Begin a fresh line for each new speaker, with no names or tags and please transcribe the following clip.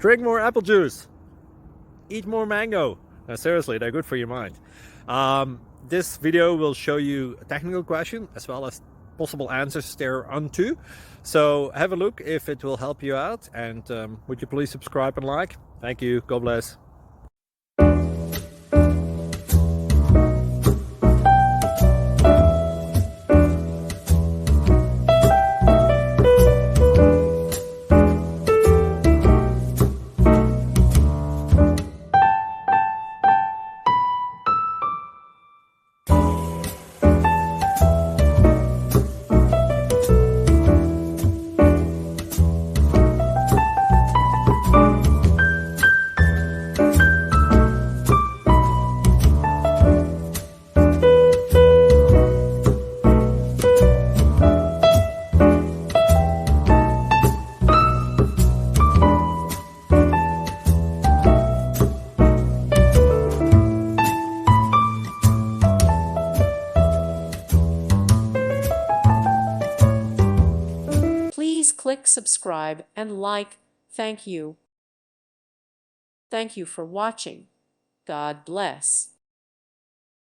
Drink more apple juice. Eat more mango. Seriously, they're good for your mind. This video will show you a technical question as well as possible answers thereunto. So have a look if it will help you out, and would you please subscribe and like? Thank you. God bless.
Please click subscribe and like. Thank you. Thank you for watching. God bless.